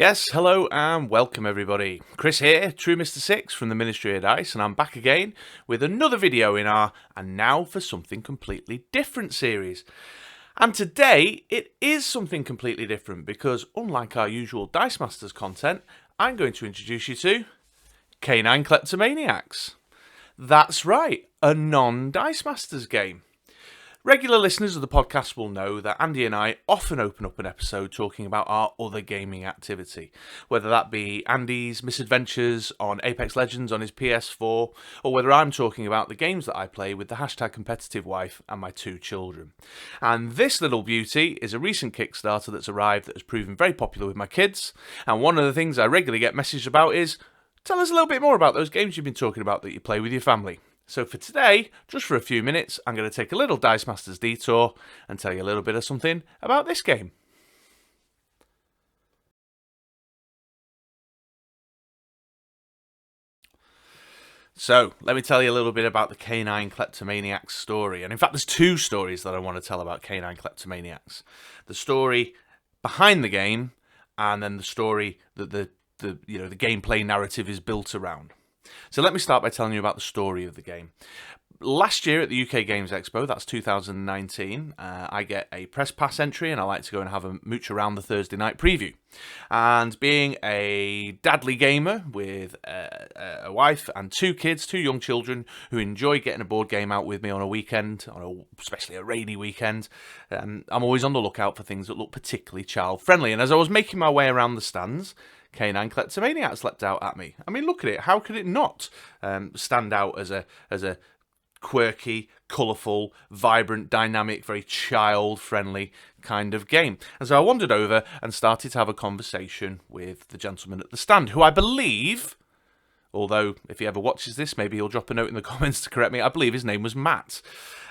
Yes, hello and welcome everybody. Chris here, True Mr. 6 from the Ministry of Dice, and I'm back again with another video in our And Now for Something Completely Different series. And today, it is something completely different because unlike our usual Dice Masters content, I'm going to introduce you to Canine Kleptomaniacs. That's right, a non-Dice Masters game. Regular listeners of the podcast will know that Andy and I often open up an episode talking about our other gaming activity, whether that be Andy's misadventures on Apex Legends on his PS4, or whether I'm talking about the games that I play with the hashtag competitive wife and my 2 children. And this little beauty is a recent Kickstarter that's arrived that has proven very popular with my kids, and one of the things I regularly get messaged about is, tell us a little bit more about those games you've been talking about that you play with your family. So for today, just for a few minutes, I'm going to take a little Dice Masters detour and tell you a little bit of something about this game. So, let me tell you a little bit about the Canine Kleptomaniacs story. And in fact, there's 2 stories that I want to tell about Canine Kleptomaniacs. The story behind the game, and then the story that the gameplay narrative is built around. So let me start by telling you about the story of the game. Last year at the UK Games Expo, that's 2019, I get a press pass entry and I like to go and have a mooch around the Thursday night preview. And being a dadly gamer with a wife and 2 kids, 2 young children who enjoy getting a board game out with me on a weekend, especially a rainy weekend, I'm always on the lookout for things that look particularly child-friendly. And as I was making my way around the stands, Canine Kleptomaniacs leapt out at me. I mean, look at it. How could it not stand out as a quirky, colourful, vibrant, dynamic, very child-friendly kind of game? And so I wandered over and started to have a conversation with the gentleman at the stand, who I believe, although if he ever watches this, maybe he'll drop a note in the comments to correct me, I believe his name was Matt.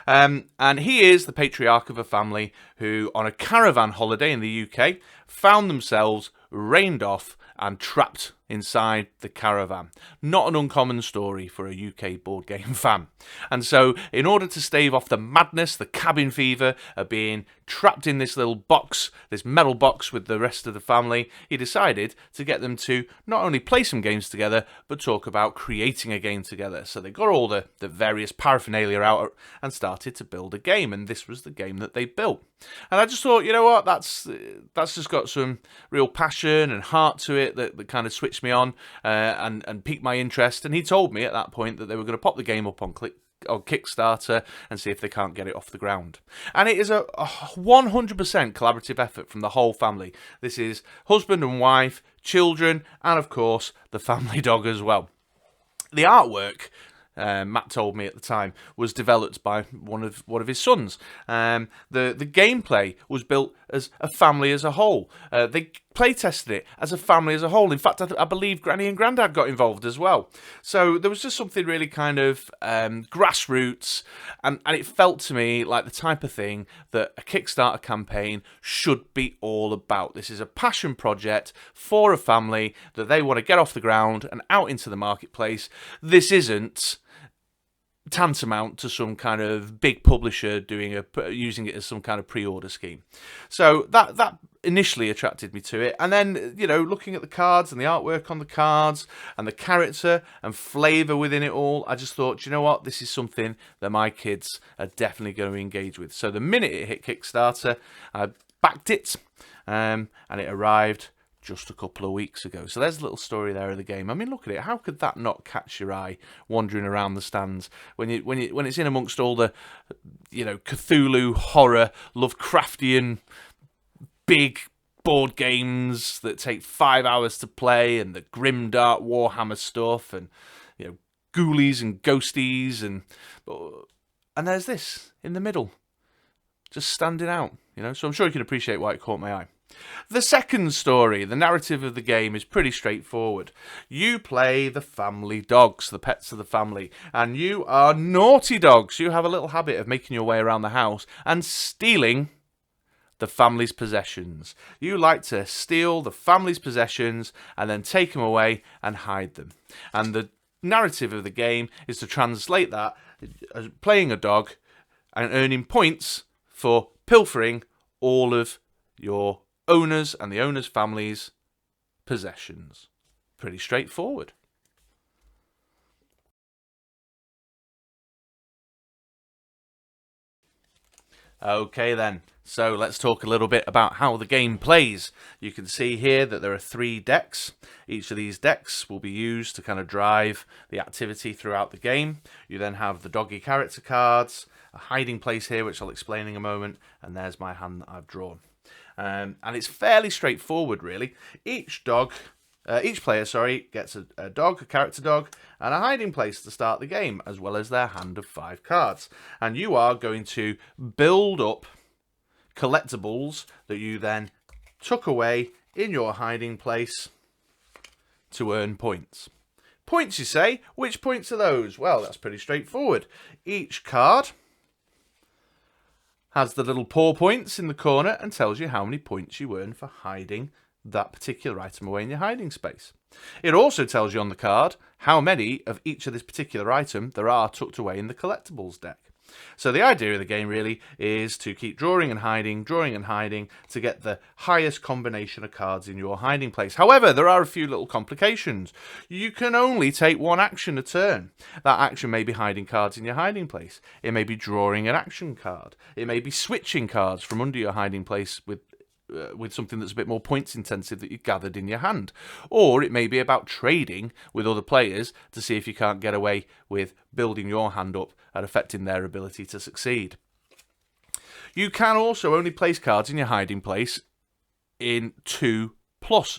And he is the patriarch of a family who, on a caravan holiday in the UK, found themselves rained off and trapped inside the caravan. Not an uncommon story for a UK board game fan. And so, in order to stave off the madness, the cabin fever of being trapped in this little box, this metal box with the rest of the family, he decided to get them to not only play some games together, but talk about creating a game together. So they got all the various paraphernalia out and started to build a game, and this was the game that they built. And I just thought, you know what, that's just got some real passion and heart to it that kind of switched me on and piqued my interest. And he told me at that point that they were going to pop the game up on Kickstarter and see if they can't get it off the ground. And it is a 100% collaborative effort from the whole family. This is husband and wife, children, and of course the family dog as well. The artwork, Matt told me at the time, was developed by one of his sons. The gameplay was built as a family as a whole. They play tested it as a family as a whole. In fact, I believe Granny and Grandad got involved as well. So there was just something really kind of grassroots, and it felt to me like the type of thing that a Kickstarter campaign should be all about. This is a passion project for a family that they want to get off the ground and out into the marketplace. This isn't tantamount to some kind of big publisher using it as some kind of pre-order scheme. So that initially attracted me to it, and then looking at the cards and the artwork on the cards and the character and flavour within it all, I just thought, you know what, this is something that my kids are definitely going to engage with. So the minute it hit Kickstarter, I backed it, and it arrived just a couple of weeks ago. So there's a little story there of the game. I mean, look at it. How could that not catch your eye wandering around the stands when it's in amongst all the Cthulhu horror, Lovecraftian big board games that take 5 hours to play, and the grimdark Warhammer stuff, and ghoulies and ghosties, and there's this in the middle, just standing out. So I'm sure you can appreciate why it caught my eye. The second story, the narrative of the game, is pretty straightforward. You play the family dogs, the pets of the family, and you are naughty dogs. You have a little habit of making your way around the house and stealing the family's possessions. You like to steal the family's possessions and then take them away and hide them. And the narrative of the game is to translate that as playing a dog and earning points for pilfering all of your owners and the owners' families' possessions. Pretty straightforward. Okay then, so let's talk a little bit about how the game plays. You can see here that there are 3 decks. Each of these decks will be used to kind of drive the activity throughout the game. You then have the doggy character cards, a hiding place here, which I'll explain in a moment, and there's my hand that I've drawn. And it's fairly straightforward, really. Each player, gets a dog, a character dog, and a hiding place to start the game, as well as their hand of 5 cards. And you are going to build up collectibles that you then tuck away in your hiding place to earn points. Points, you say? Which points are those? Well, that's pretty straightforward. Each card has the little paw points in the corner and tells you how many points you earn for hiding that particular item away in your hiding space. It also tells you on the card how many of each of this particular item there are tucked away in the collectibles deck. So the idea of the game really is to keep drawing and hiding to get the highest combination of cards in your hiding place. However, there are a few little complications. You can only take 1 action a turn. That action may be hiding cards in your hiding place. It may be drawing an action card. It may be switching cards from under your hiding place with something that's a bit more points intensive that you gathered in your hand. Or it may be about trading with other players to see if you can't get away with building your hand up and affecting their ability to succeed. You can also only place cards in your hiding place in 2+.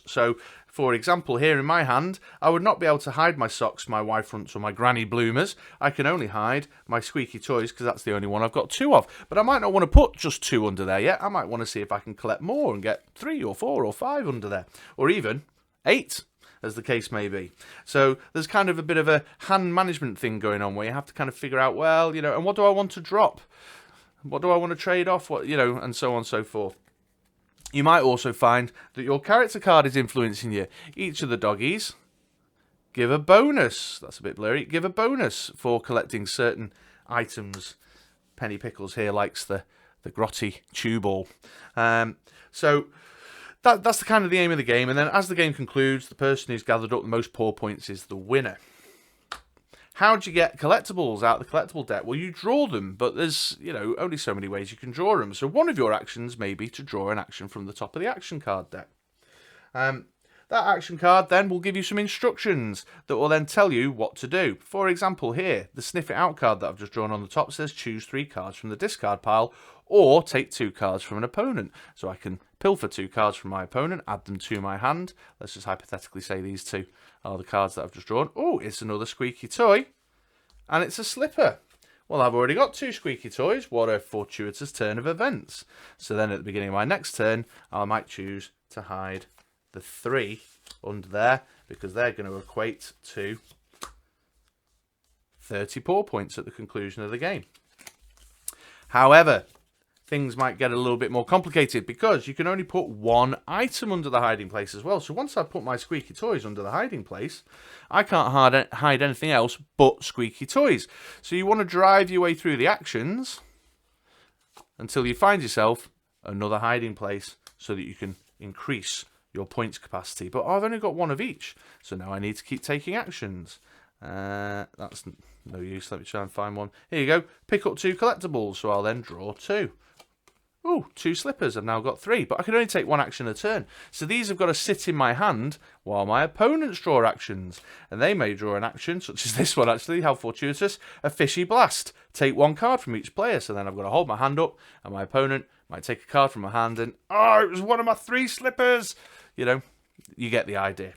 So, for example, here in my hand, I would not be able to hide my socks, my Y-fronts, or my granny bloomers. I can only hide my squeaky toys because that's the only one I've got 2 of. But I might not want to put just 2 under there yet. I might want to see if I can collect more and get 3 or 4 or 5 under there. Or even 8, as the case may be. So there's kind of a bit of a hand management thing going on where you have to kind of figure out, well, and what do I want to drop? What do I want to trade off? And so on and so forth. You might also find that your character card is influencing you. Each of the doggies give a bonus. That's a bit blurry. Give a bonus for collecting certain items. Penny Pickles here likes the grotty chew ball. So that's the kind of the aim of the game. And then as the game concludes, the person who's gathered up the most paw points is the winner. How do you get collectibles out of the collectible deck? Well, you draw them, but there's, only so many ways you can draw them. So one of your actions may be to draw an action from the top of the action card deck. That action card then will give you some instructions that will then tell you what to do. For example, here, the Sniff It Out card that I've just drawn on the top says choose 3 cards from the discard pile or take 2 cards from an opponent. So I can pilfer 2 cards from my opponent, add them to my hand. Let's just hypothetically say these 2 are the cards that I've just drawn. Oh, it's another squeaky toy, and it's a slipper. Well, I've already got 2 squeaky toys. What a fortuitous turn of events. So then at the beginning of my next turn, I might choose to hide the 3 under there because they're going to equate to 30 paw points at the conclusion of the game. However, things might get a little bit more complicated because you can only put 1 item under the hiding place as well. So once I put my squeaky toys under the hiding place, I can't hide anything else but squeaky toys. So you want to drive your way through the actions until you find yourself another hiding place so that you can increase your points capacity. But I've only got 1 of each, so now I need to keep taking actions. That's no use. Let me try and find one. Here you go. Pick up 2 collectibles. So I'll then draw 2. Ooh, 2 slippers. I've now got 3, but I can only take 1 action a turn. So these have got to sit in my hand while my opponents draw actions. And they may draw an action, such as this one actually, how fortuitous, a Fishy Blast. Take 1 card from each player. So then I've got to hold my hand up, and my opponent might take a card from my hand, and, oh, it was one of my 3 slippers. You get the idea.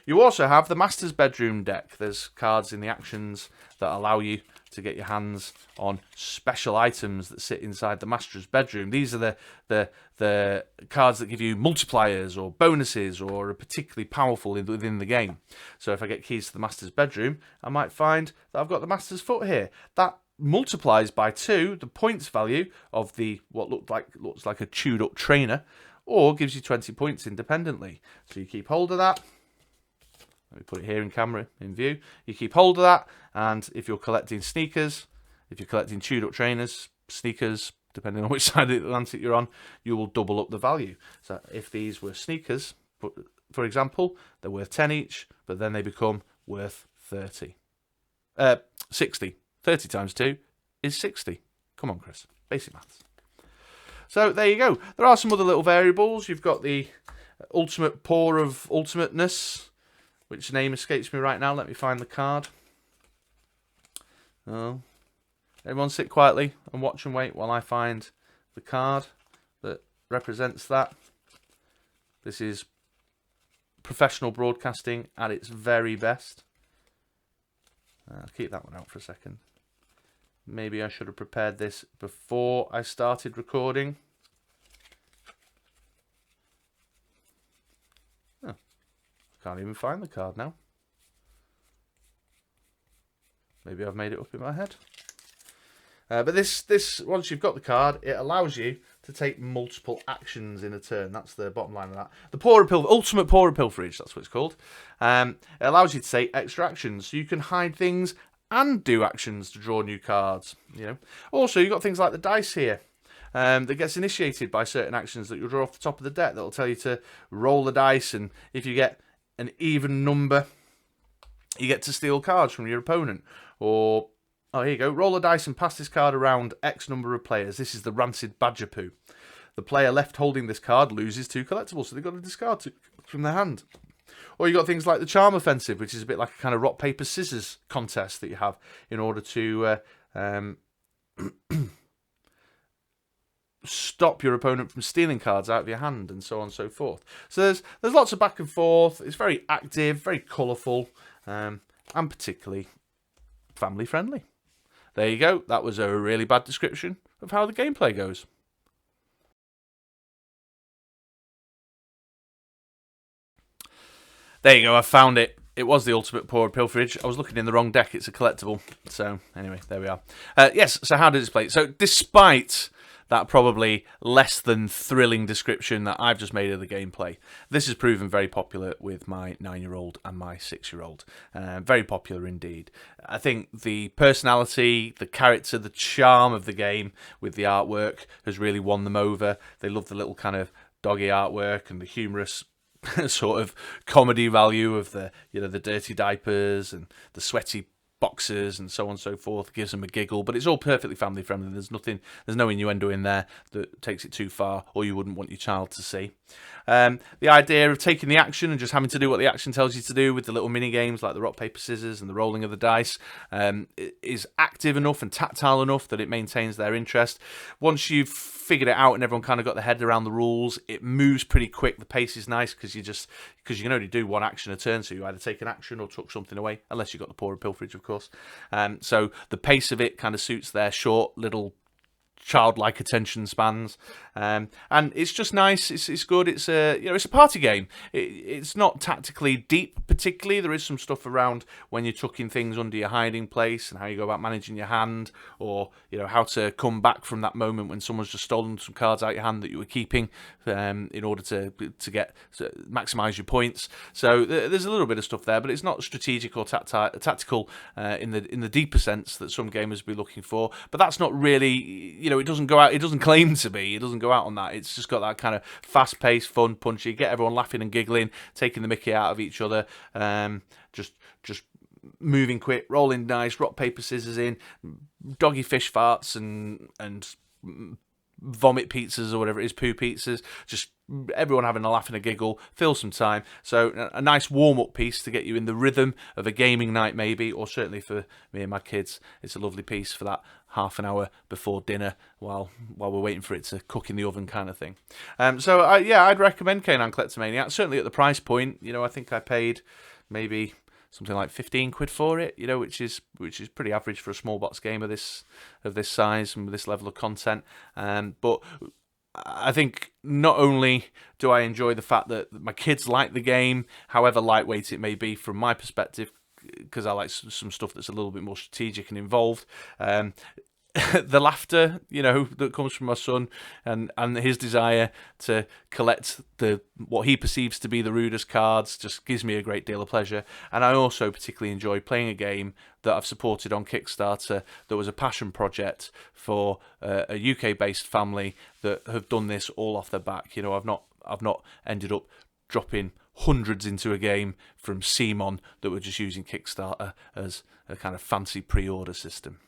You also have the Master's Bedroom deck. There's cards in the actions that allow you to get your hands on special items that sit inside the Master's Bedroom. These are the cards that give you multipliers or bonuses or are particularly powerful within the game. So if I get keys to the Master's Bedroom, I might find that I've got the Master's Foot here. That multiplies by 2 the points value of the what looks like a chewed up trainer, or gives you 20 points independently. So you keep hold of that. Let me put it here in camera, in view. You keep hold of that, and if you're collecting sneakers, if you're collecting chewed up trainers, sneakers, depending on which side of the Atlantic you're on, you will double up the value. So if these were sneakers, for example, they're worth 10 each, but then they become worth 30. 60. 30 times 2 is 60. Come on, Chris. Basic maths. So there you go. There are some other little variables. You've got the ultimate paw of ultimateness, which name escapes me right now. Let me find the card. Oh. Everyone sit quietly and watch and wait while I find the card that represents that. This is professional broadcasting at its very best. I'll keep that one out for a second. Maybe I should have prepared this before I started recording. Oh, can't even find the card now. Maybe I've made it up in my head. But this once you've got the card, it allows you to take multiple actions in a turn. That's the bottom line of that. The ultimate paw of pilferage, that's what it's called. It allows you to take extra actions, so you can hide things and do actions to draw new cards. Also, you've got things like the dice here that gets initiated by certain actions that you'll draw off the top of the deck. That'll tell you to roll the dice, and if you get an even number, you get to steal cards from your opponent. Or oh, here you go. Roll a dice and pass this card around X number of players. This is the rancid badger poo. The player left holding this card loses 2 collectibles, so they've got to discard 2 from their hand. Or you've got things like the charm offensive, which is a bit like a kind of rock, paper, scissors contest that you have in order to stop your opponent from stealing cards out of your hand, and so on and so forth. So there's lots of back and forth. It's very active, very colourful, and particularly family friendly. There you go. That was a really bad description of how the gameplay goes. There you go. I found it. It was the ultimate paw of pilferage. I was looking in the wrong deck. It's a collectible. So anyway, there we are. Yes. So how did it play? So despite that probably less than thrilling description that I've just made of the gameplay, this has proven very popular with my 9-year-old and my 6-year-old. Very popular indeed. I think the personality, the character, the charm of the game with the artwork has really won them over. They love the little kind of doggy artwork and the humorous sort of comedy value of the the dirty diapers and the sweaty boxers and so on and so forth. Gives them a giggle, but it's all perfectly family friendly. There's no innuendo in there that takes it too far or you wouldn't want your child to see. The idea of taking the action and just having to do what the action tells you to do with the little mini games like the rock, paper, scissors and the rolling of the dice is active enough and tactile enough that it maintains their interest. Once you've figured it out and everyone kind of got their head around the rules, it moves pretty quick. The pace is nice because you can only do one action a turn, so you either take an action or tuck something away, unless you've got the paw of pilferage, of course. So the pace of it kind of suits their short little childlike attention spans, and it's just nice. It's good. It's a party game. It's not tactically deep particularly. There is some stuff around when you're tucking things under your hiding place and how you go about managing your hand, or how to come back from that moment when someone's just stolen some cards out your hand that you were keeping, in order to maximise your points. So there's a little bit of stuff there, but it's not strategic or tactical in the deeper sense that some gamers would be looking for. But that's not really, it doesn't go out. It doesn't claim to be. It doesn't go out on that. It's just got that kind of fast-paced, fun, punchy, get everyone laughing and giggling, taking the mickey out of each other. Just moving quick, rolling dice, rock, paper, scissors in, doggy fish farts and vomit pizzas or whatever it is, poo pizzas. Just everyone having a laugh and a giggle, fill some time. So a nice warm-up piece to get you in the rhythm of a gaming night maybe, or certainly for me and my kids, it's a lovely piece for that half an hour before dinner while we're waiting for it to cook in the oven kind of thing. So I'd recommend Canine Kleptomaniacs, certainly at the price point. I think I paid maybe something like 15 quid for it, which is pretty average for a small box game of this size and with this level of content. But I think not only do I enjoy the fact that my kids like the game, however lightweight it may be from my perspective, because I like some stuff that's a little bit more strategic and involved. The laughter, that comes from my son and his desire to collect what he perceives to be the rudest cards just gives me a great deal of pleasure. And I also particularly enjoy playing a game that I've supported on Kickstarter that was a passion project for a UK-based family that have done this all off their back. I've not ended up dropping hundreds into a game from Simon that were just using Kickstarter as a kind of fancy pre-order system.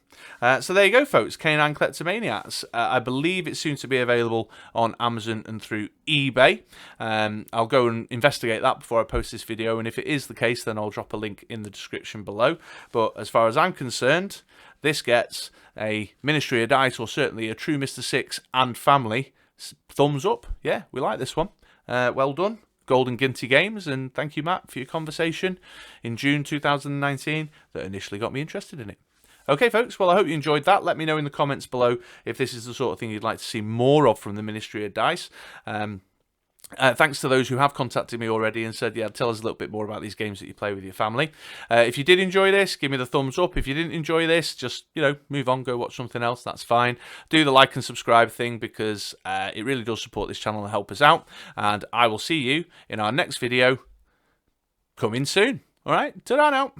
So there you go, folks. Canine Kleptomaniacs. I believe it's soon to be available on Amazon and through eBay. I'll go and investigate that before I post this video, and if it is the case, then I'll drop a link in the description below. But as far as I'm concerned, this gets a Ministry of Dice, or certainly a True Mr. Six and family thumbs up. Yeah, we like this one. Well done, Golden Ginty Games, and thank you, Matt, for your conversation in June 2019 that initially got me interested in it. Okay, folks, well, I hope you enjoyed that. Let me know in the comments below if this is the sort of thing you'd like to see more of from the Ministry of Dice. Thanks to those who have contacted me already and said, yeah, tell us a little bit more about these games that you play with your family. If you did enjoy this, give me the thumbs up. If you didn't enjoy this, just, move on, go watch something else. That's fine. Do the like and subscribe thing, because it really does support this channel and help us out. And I will see you in our next video coming soon. All right, ta-da now.